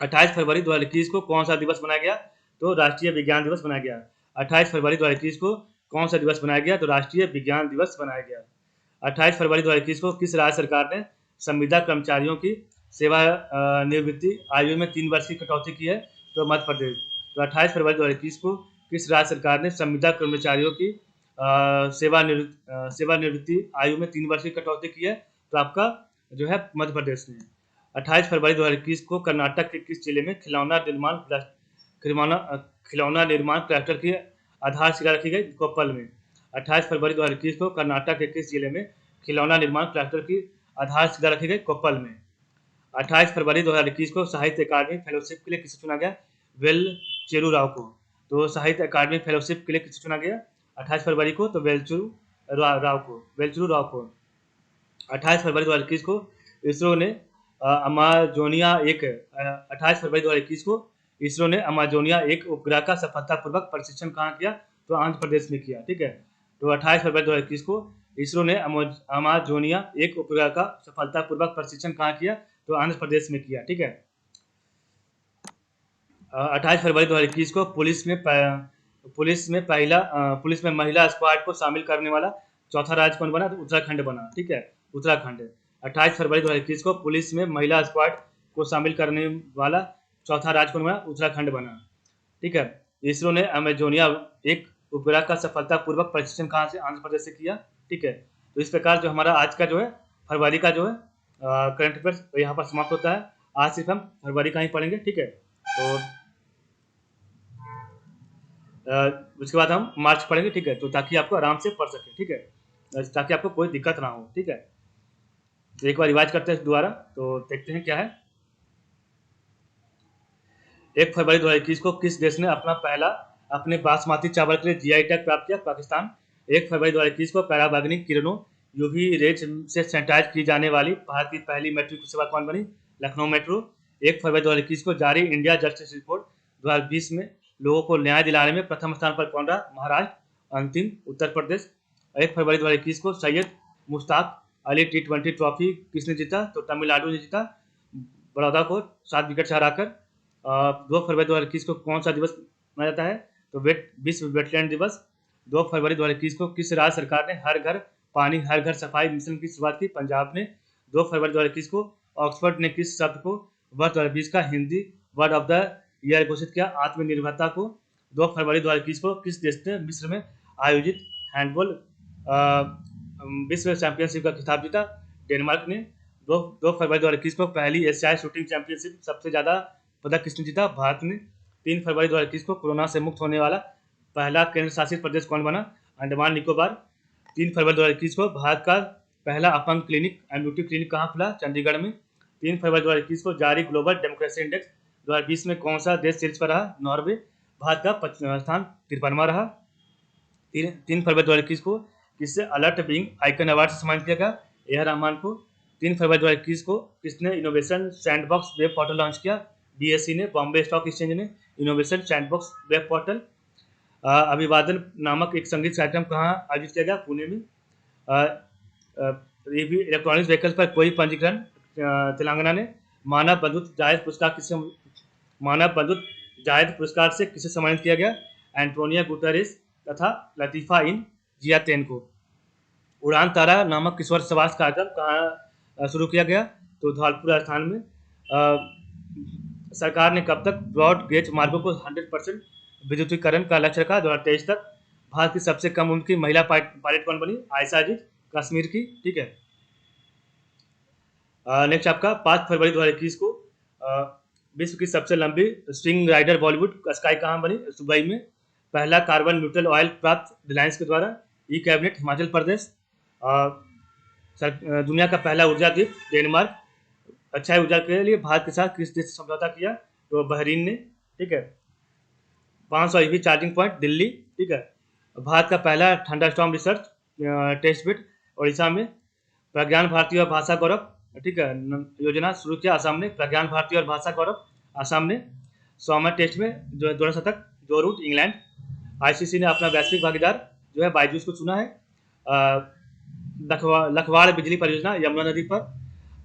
28 फरवरी 2021 को कौन सा दिवस मनाया गया? तो राष्ट्रीय विज्ञान दिवस मनाया गया। 28 फरवरी 2021 को कौन सा दिवस मनाया गया? तो राष्ट्रीय विज्ञान दिवस मनाया गया। 28 फरवरी 2021 को किस राज्य सरकार ने संविदा कर्मचारियों की सेवा निवृत्ति आयु में 3 वर्ष की कटौती की है? तो मध्य प्रदेश। तो 28 फरवरी 2021 को किस राज्य सरकार ने संविदा कर्मचारियों की सेवानिवृत्ति आयु में 3 वर्ष की कटौती की है? तो आपका जो है मध्य प्रदेश ने। 28 फरवरी 2021 को कर्नाटक के किस जिले में खिलौना निर्माण क्लस्टर की आधारशिला रखी गई? कोप्पल में। 28 फरवरी 2021 को कर्नाटक के किस जिले में खिलौना निर्माण क्लस्टर की आधारशिला रखी गई? कोप्पल में। 28 फरवरी 2021 को साहित्य अकादमी फेलोशिप के लिए किसे चुना गया? वेलचेरू राव को। तो साहित्य अकादमी फेलोशिप के लिए किसे चुना गया 28 फरवरी को? तो वेलचेरू राव को। 28 फरवरी 2021 को इसरो ने अमाजोनिया 28 फरवरी 2021 को इसरो ने अमाजोनिया 1 उपग्रह का सफलतापूर्वक परीक्षण कहाँ किया? तो आंध्र प्रदेश में किया। ठीक है। तो 28 फरवरी 2021 को इसरो ने अमाजोनिया 1 उपग्रह का सफलतापूर्वक परीक्षण कहाँ किया? तो आंध्र प्रदेश में किया। ठीक है। 28 फरवरी 2021 को पुलिस में महिला स्क्वाड को शामिल करने वाला चौथा राज्य कौन बना? तो उत्तराखंड बना। ठीक है। उत्तराखंड। 28 फरवरी 2021 को पुलिस में महिला स्क्वाड को शामिल करने वाला चौथा राज्य कौन बना? उत्तराखंड बना। ठीक है। इसरो ने अमेजोनिया 1 उपग्रह का सफलतापूर्वक परीक्षण कहाँ से? आंध्र प्रदेश से किया। ठीक है। तो इस प्रकार जो हमारा आज का जो है फरवरी का जो है करंट अफेयर्स यहाँ पर समाप्त होता है। आज सिर्फ हम फरवरी का ही पढ़ेंगे। ठीक है। तो उसके बाद हम मार्च पढ़ेंगे। ठीक है। तो ताकि आपको आराम से पढ़ सके। ठीक है। ताकि आपको कोई दिक्कत ना हो। ठीक है। तो एक बार रिवाइज करते हैं दोबारा। तो देखते हैं क्या है। 1 फरवरी 2021 को किस देश ने अपने बासमती चावल के लिए जीआई टैग प्राप्त किया? पाकिस्तान। 1 फरवरी 2021 को पराबैंगनी किरणों यूवी रेज से सैनिटाइज की जाने वाली भारत की पहली मेट्रो सेवा कौन बनी? लखनऊ मेट्रो। 1 फरवरी 2021 को जारी इंडिया जस्टिस रिपोर्ट 2020 में लोगों को न्याय दिलाने में प्रथम स्थान पर कौन रहा? महाराष्ट्र। अंतिम उत्तर प्रदेश। 1 फरवरी 2021 को सैयद मुश्ताक अली T20 ट्रॉफी किसने जीता? तो तमिलनाडु ने जीता बड़ौदा को 7 विकेट से हराकर। 2 फरवरी 2021 को कौन सा दिवस मनाया जाता है? तो विश्व वेटलैंड दिवस। 2 फरवरी 2021 को किस राज्य सरकार ने हर घर पानी हर घर सफाई मिशन की शुरुआत की? पंजाब ने। 2 फरवरी 2021 को ऑक्सफोर्ड ने किस शब्द को वर्ष 2020 का Hindi word of the year घोषित किया? आत्मनिर्भरता को। 2 फरवरी 2021 को किस देश ने मिस्र में आयोजित हैंडबॉल विश्व चैंपियनशिप का खिताब जीता? डेनमार्क ने। 2 फरवरी 2021 को पहली एशियाई शूटिंग चैंपियनशिप सबसे ज्यादा पदक किसने जीता? भारत ने। 3 फरवरी 2021 को कोरोना से मुक्त होने वाला पहला केंद्र शासित प्रदेश कौन बना? अंडमान निकोबार। 3 फरवरी 2021 को भारत का पहला अपंग क्लिनिक एम्ब्यूटी क्लिनिक कहाँ खुला? चंडीगढ़ में। 3 फरवरी 2021 को जारी ग्लोबल डेमोक्रेसी इंडेक्स 2020 में कौन सा देश शीर्ष पर रहा? नॉर्वे। भारत का स्थान 53वां रहा। 3 फरवरी 2021 को किससे अलर्ट बीइंग आइकन अवार्ड से सम्मानित किया गया? ए आर रहमान को। 3 फरवरी 2021 को किसने innovation sandbox web portal launch किया? BSE ने। बॉम्बे स्टॉक एक्सचेंज ने इनोवेशन सैंडबॉक्स वेब पोर्टल। अभिवादन नामक एक संगीत कार्यक्रम कहाँ आयोजित किया गया? पुणे में। इलेक्ट्रॉनिक्स व्हीकल पर कोई पंजीकरण तेलंगाना ने। मानव बंधुत्व जायद पुरस्कार से किसे सम्मानित किया गया? एंटोनिया गुटेरेस तथा लतीफा इन जियातेन को। उड़ान तारा नामक किशोर प्रवास कार्यक्रम कहाँ शुरू किया गया? तो धौलपुर राजस्थान में। सरकार ने कब तक ब्रॉड गेज मार्गों को 100% विद्युतीकरण का लक्ष्य रखा? 2023 तक। भारत की सबसे कम उम्र की महिला पायलट कौन बनी? आयशा अजीज कश्मीर की। ठीक है। नेक्स्ट आपका 5 फरवरी 2021 को विश्व की सबसे लंबी स्ट्रिंग राइडर बॉलीवुड स्काई कहाँ बनी? दुबई में। पहला कार्बन न्यूट्रल ऑयल प्राप्त रिलायंस के द्वारा। E cabinet Himachal Pradesh. दुनिया का पहला ऊर्जा द्वीप डेनमार्क। अक्षय ऊर्जा के लिए भारत के साथ किस देश से समझौता किया? तो बहरीन ने। ठीक है। 500 EV चार्जिंग पॉइंट दिल्ली। ठीक है। भारत का पहला thunderstorm research testbed Orissa में। प्रज्ञान भारती और भाषा गौरव, ठीक है, योजना शुरू किया आसाम ने। प्रज्ञान भारती और भाषा गौरव आसाम ने। 100वें टेस्ट में जो दोनों शतक, जो रूट इंग्लैंड। आईसीसी ने अपना वैश्विक भागीदार जो है बायजूस को चुना है। लखवाड़ बिजली परियोजना यमुना नदी पर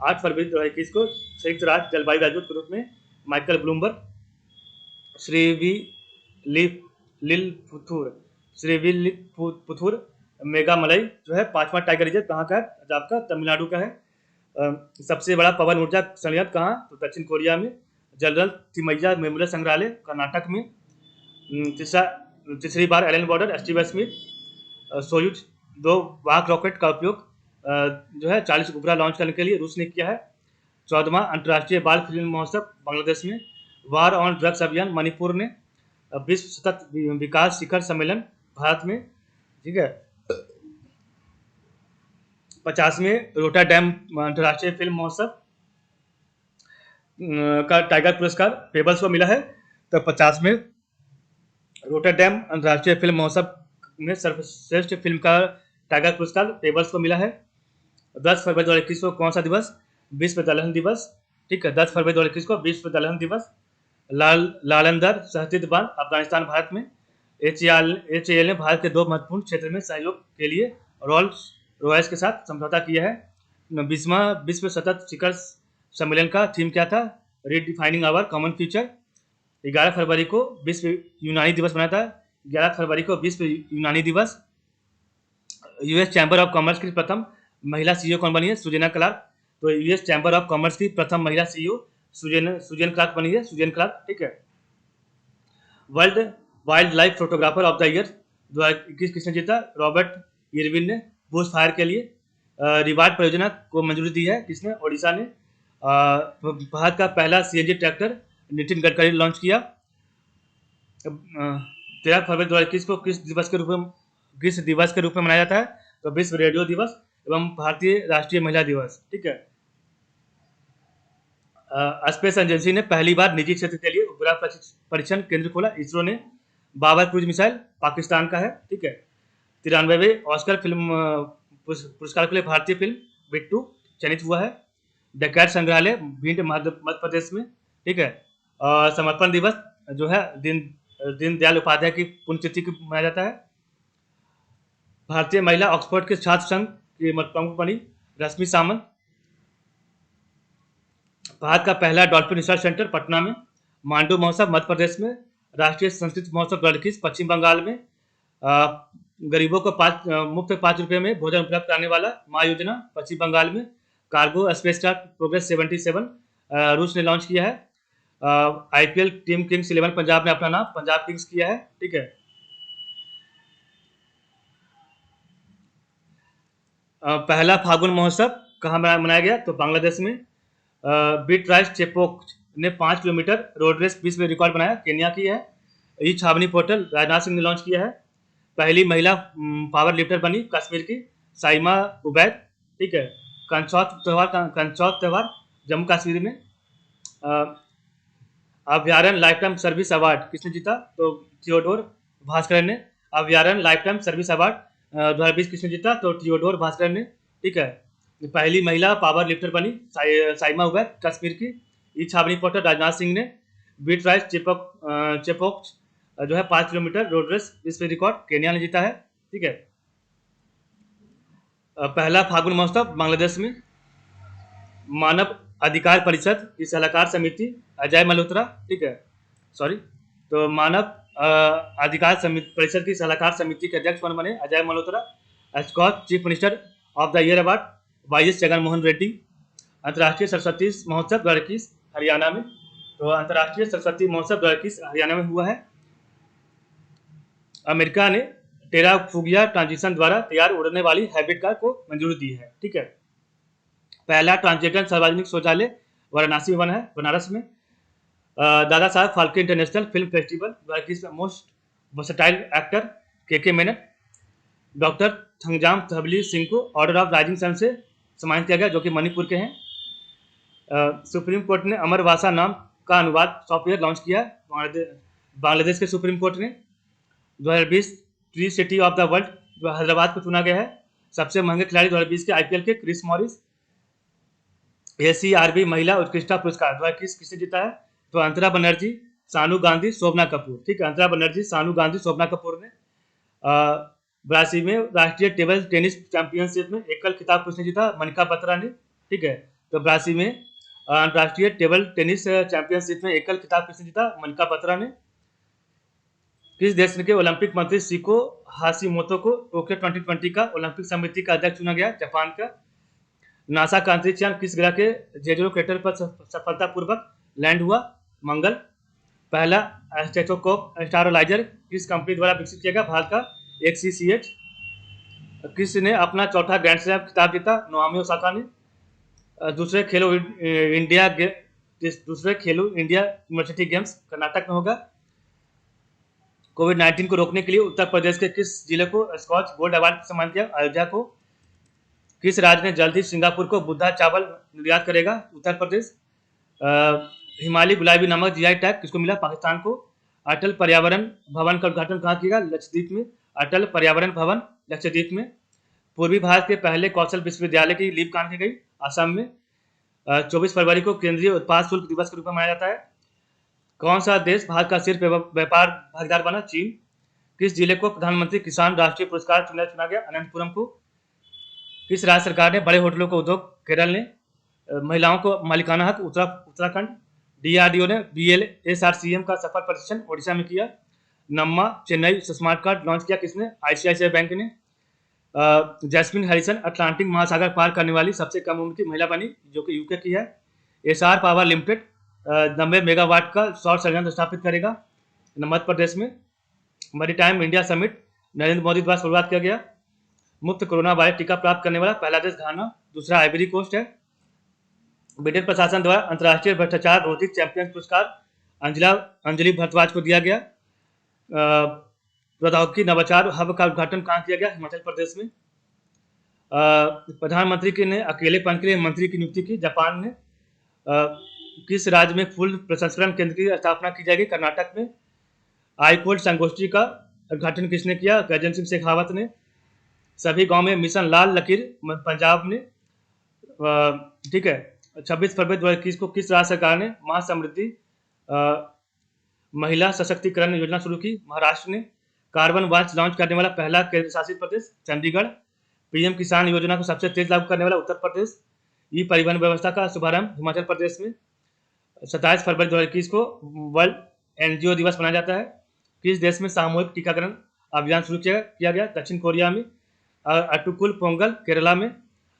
8 फरवरी 2021 को संयुक्त राष्ट्र जलवायु राजदूत के रूप में माइकल ब्लूमबर्ग। श्रीविल्लिपुथुर मेघामलई जो है 5वां टाइगर रिजर्व कहाँ का है? आपका तमिलनाडु का है। सबसे बड़ा पवन ऊर्जा संयंत्र कहाँ? तो दक्षिण कोरिया में। जनरल थिमैया मेमोरियल संग्रहालय कर्नाटक में। तीसरी बार Allan Border Steve Smith Soyuz 2 वाहक रॉकेट का उपयोग जो है 40 उपग्रह लॉन्च करने के लिए रूस ने किया है। 14वां अंतर्राष्ट्रीय बाल फिल्म महोत्सव बांग्लादेश में। वार ऑन ड्रग्स अभियान मणिपुर ने। विश्व सतत विकास शिखर सम्मेलन भारत में, ठीक है। 50वें रोटरडैम अंतर्राष्ट्रीय फिल्म महोत्सव का टाइगर पुरस्कार पेबल्स को मिला है। तो 50वें रोटरडैम अंतर्राष्ट्रीय फिल्म महोत्सव में सर्वश्रेष्ठ फिल्म का टाइगर पुरस्कार पेबल्स को मिला है। 10 फरवरी 2021 को कौन सा दिवस? विश्व दलहन दिवस, ठीक है। 10 फरवरी 2021 को विश्व दलहन दिवस। लालंदर सहस्तित बांध अफगानिस्तान भारत में। HAL ने भारत के 2 महत्वपूर्ण क्षेत्र में सहयोग के लिए रोल्स रॉयस के साथ समझौता किया है। 20वां विश्व सतत शिखर सम्मेलन का थीम क्या था? Redefining our common future. 11 फरवरी को विश्व यूनानी दिवस मनाया था। 11 फरवरी को विश्व यूनानी दिवस। यूएस चैम्बर ऑफ कॉमर्स की प्रथम महिला सीईओ कौन बनी है? सुजेना क्लार्क। तो यूएस चैम्बर ऑफ कॉमर्स की प्रथम महिला सीईओ सुजेन क्लार्क बनी है, सुजेन क्लार्क, ठीक है। World wild life photographer of the year 2021 किसने जीता? रॉबर्ट इरविन ने बुश फायर के लिए। रिवार्ड परियोजना को मंजूरी दी है किसने? ओडिशा ने। भारत का पहला CNG tractor Nitin Gadkari launch किया। 13 फरवरी 2021 को किस दिवस के रूप में मनाया जाता है? तो विश्व रेडियो दिवस एवं भारतीय राष्ट्रीय महिला दिवस, ठीक है। स्पेस एजेंसी ने पहली बार निजी क्षेत्र के लिए उपग्रह परीक्षण केंद्र खोला। इसरो ने। बाबर क्रूज मिसाइल पाकिस्तान का है, ठीक है। 93वें ऑस्कर फिल्म पुरस्कार के लिए भारतीय फिल्म बिट्टू चयनित हुआ है। डकैत संग्रहालय भिंड मध्य प्रदेश में, ठीक है। समर्पण दिवस जो है दीनदयाल उपाध्याय की पुण्यतिथि को मनाया जाता है। भारतीय महिला ऑक्सफोर्ड के छात्र संघ की प्रमुख बनी रश्मि सामंत। भारत का पहला डॉल्फिन रिसर्च सेंटर पटना में। मांडू महोत्सव मध्य प्रदेश में। राष्ट्रीय संस्कृत महोत्सव 2021 पश्चिम बंगाल में। गरीबों को मुफ्त 5 रुपये में भोजन उपलब्ध कराने वाला माँ योजना पश्चिम बंगाल में। कार्गो स्पेसक्राफ्ट प्रोग्रेस 77 रूस ने लॉन्च किया है। आईपीएल टीम किंग्स 11 पंजाब ने अपना नाम पंजाब किंग्स किया है, ठीक है। पहला फागुन महोत्सव कहाँ मनाया गया? तो बांग्लादेश में। बीट राइस चेपोक ने 5 किलोमीटर रोड रेस विश्व रिकॉर्ड बनाया, केन्या की है। ई छावनी पोर्टल राजनाथ सिंह ने लॉन्च किया है। पहली महिला पावर लिफ्टर बनी कश्मीर की साइमा उबैद, ठीक है। कंचौत त्यौहार जम्मू कश्मीर में। अभ्यारण्य लाइफ टाइम सर्विस अवार्ड किसने जीता? तो थियोडोर भास्कर ने। अभ्यारण्य लाइफ टाइम सर्विस अवार्ड 2020 किसने जीता? तो थियोडोर भास्कर ने, ठीक है। पहली महिला पावर लिफ्टर बनी साइमा उबैद कश्मीर की। ई छावनी पोर्टल राजनाथ सिंह ने। बीट राइस चेपोक जो है 5 किलोमीटर रोड रेस विश्व रिकॉर्ड केन्या ने जीता है, ठीक है। पहला फागुन महोत्सव बांग्लादेश में। मानव अधिकार परिषद की सलाहकार समिति अजय मल्होत्रा, ठीक है, सॉरी। तो मानव अधिकार परिषद की सलाहकार समिति के अध्यक्ष कौन बने? Ajay Malhotra. Skoch chief minister of the year award YS Jaganmohan Reddy. अंतर्राष्ट्रीय सरस्वती महोत्सव 2021 हरियाणा में। तो अंतर्राष्ट्रीय सरस्वती महोत्सव 2021 हरियाणा में हुआ है। अमेरिका ने टेराफुगिया ट्रांजिशन द्वारा तैयार उड़ने वाली हैबिट कार को मंजूरी दी है, ठीक है। पहला ट्रांसजेंडर सार्वजनिक शौचालय वाराणसी में बना है, बनारस में। Dada Saheb Phalke international film festival 2021 में मोस्ट वर्सटाइल एक्टर के मेनन। डॉक्टर थंगजाम थबली सिंह को ऑर्डर ऑफ राइजिंग सन से सम्मानित किया गया, जो कि मणिपुर के हैं। सुप्रीम कोर्ट ने अमर भाषा नाम का अनुवाद सॉफ्टवेयर लॉन्च किया बांग्लादेश के सुप्रीम कोर्ट ने। 2020 tree city of the world Hyderabad को चुना गया है। सबसे महंगे खिलाड़ी 2020 के आईपीएल के क्रिस मॉरिस। एसीआरबी महिला उत्कृष्टता पुरस्कार 2021 किसने जीता है? तो अंतरा बनर्जी, सानू गांधी, शोभना कपूर। ठीक है, अंतरा बनर्जी, सानू गांधी, शोभना कपूर ने। ब्राजील में राष्ट्रीय टेबल टेनिस चैंपियनशिप में एकल खिताब किसने जीता? मनिका बत्रा ने। ठीक है, तो ब्राजील में राष्ट्रीय टेबल टेनिस चैंपियनशिप में एकल खिताब किसने जीता? मनिका बत्रा ने। किस देश के ओलंपिक मंत्री शिको हाशिमोतो को टोक्यो 2020 का ओलंपिक समिति का अध्यक्ष चुना गया? जापान का। नासा का अंतरिक्ष यान किस ग्रह के जेजरो क्रेटर पर सफलतापूर्वक लैंड हुआ? मंगल। पहला स्टेथोस्कोप स्टेरलाइजर किस कंपनी द्वारा विकसित किया गया? भारत का XCCH। किसने अपना चौथा ग्रैंड स्लैम खिताब जीता? नोआमी ओसाका ने। दूसरे खेलो इंडिया यूनिवर्सिटी गेम्स कर्नाटक में होगा। कोविड-19 को रोकने के लिए उत्तर प्रदेश के किस जिले को स्कॉच गोल्ड अवार्ड से सम्मानित किया? अयोध्या को। किस राज्य ने जल्द ही सिंगापुर को बुद्धा चावल निर्यात करेगा? उत्तर प्रदेश। हिमालय गुलाबी नमक जीआई टैग किसको मिला? पाकिस्तान को। अटल पर्यावरण भवन का उद्घाटन कहाँ किया? लक्षद्वीप में। अटल पर्यावरण भवन लक्षद्वीप में। पूर्वी भारत के पहले कौशल विश्वविद्यालय की लीव कहाँ की गई? असम में। 24 फरवरी को केंद्रीय उत्पाद शुल्क दिवस के रूप में मनाया जाता है। कौन सा देश भारत का सिर्फ व्यापार भागीदार बना? चीन। किस जिले को प्रधानमंत्री किसान राष्ट्रीय पुरस्कार चुना गया? अनंतपुरम को। किस राज्य सरकार ने बड़े होटलों को उद्योग? केरल ने। महिलाओं को मालिकाना हक? उत्तराखंड। DRDO ने BLSRCM का सफल प्रशिक्षण ओडिशा में किया। नम्मा चेन्नई स्मार्ट कार्ड लॉन्च किया किसने? ICICI बैंक ने। जैस्मिन हैरिसन अटलांटिक महासागर पार करने वाली सबसे कम उम्र की महिला बनी, जो कि यूके की है। एसआर पावर लिमिटेड 90 मेगावाट का सौर संयंत्र स्थापित करेगा मध्य प्रदेश में। Maritime India summit Narendra Modi द्वारा शुरुआत किया गया। मुफ्त कोरोना वायरस टीका प्राप्त करने वाला पहला देश घाना, दूसरा आइवरी कोस्ट है। ब्रिटेन प्रशासन द्वारा अंतर्राष्ट्रीय भ्रष्टाचार रोधी चैंपियन पुरस्कार अंजलि भारद्वाज को दिया गया। प्रौद्योगिकी नवाचार हब का उद्घाटन कहाँ किया गया? हिमाचल प्रदेश में। प्रधानमंत्री ने अकेलेपन के लिए मंत्री की नियुक्ति की, जापान ने। किस राज्य में फूल प्रसंस्करण केंद्र की स्थापना की जाएगी? कर्नाटक में। हाईकोर्ट संगोष्ठी का उद्घाटन किसने किया? गजेंद्र सिंह शेखावत ने। सभी गांव में मिशन लाल लकीर पंजाब ने। ठीक है, 26 फरवरी 2021 को किस राज्य सरकार ने मां समृद्धि महिला सशक्तिकरण योजना शुरू की? महाराष्ट्र ने। कार्बन वॉच लॉन्च करने वाला पहला केंद्र शासित प्रदेश? चंडीगढ़। पीएम किसान योजना को सबसे तेज लागू करने वाला? उत्तर प्रदेश। ई परिवहन व्यवस्था का शुभारंभ हिमाचल प्रदेश में। 27 फरवरी 2021 को वर्ल्ड एनजीओ दिवस मनाया जाता है। किस देश में सामूहिक टीकाकरण अभियान शुरू किया गया? दक्षिण कोरिया में। अटुकुल पोंगल केरला में।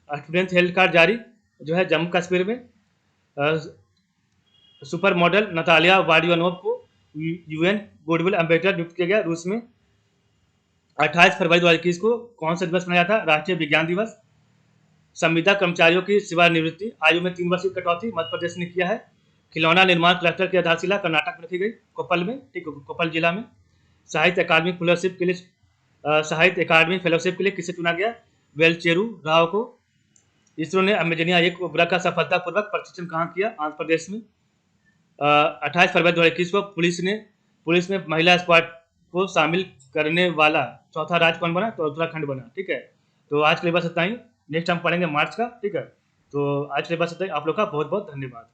स्टूडेंट हेल्थ कार्ड जारी जो है जम्मू कश्मीर में। सुपर मॉडल नतालिया वाडियानोव को यूएन गुडविल एम्बेसडर नियुक्त किया गया रूस में। 28 फरवरी 2021 को कौन सा दिवस मनाया जाता? राष्ट्रीय विज्ञान दिवस। संविदा कर्मचारियों की सेवानिवृत्ति आयु में 3 वर्ष की कटौती मध्य प्रदेश ने किया है। खिलौना निर्माण क्लस्टर की आधारशिला कर्नाटक में रखी गई, कोप्पल में। ठीक है, कोप्पल जिला में। साहित्य अकादमी फेलोशिप के लिए किसे चुना गया? वेलचेरू राव को। इसरो ने अमेजनिया 1 उपग्रह का सफलतापूर्वक परीक्षण कहाँ किया? आंध्र प्रदेश में। 28 फरवरी 2021 को पुलिस में महिला स्क्वाड को शामिल करने वाला चौथा राज्य कौन बना? तो उत्तराखंड बना। ठीक है, तो आज के लिए बस इतना ही। नेक्स्ट हम पढ़ेंगे मार्च का। ठीक है, तो आज के लिए बस इतना ही। आप लोग का बहुत बहुत धन्यवाद।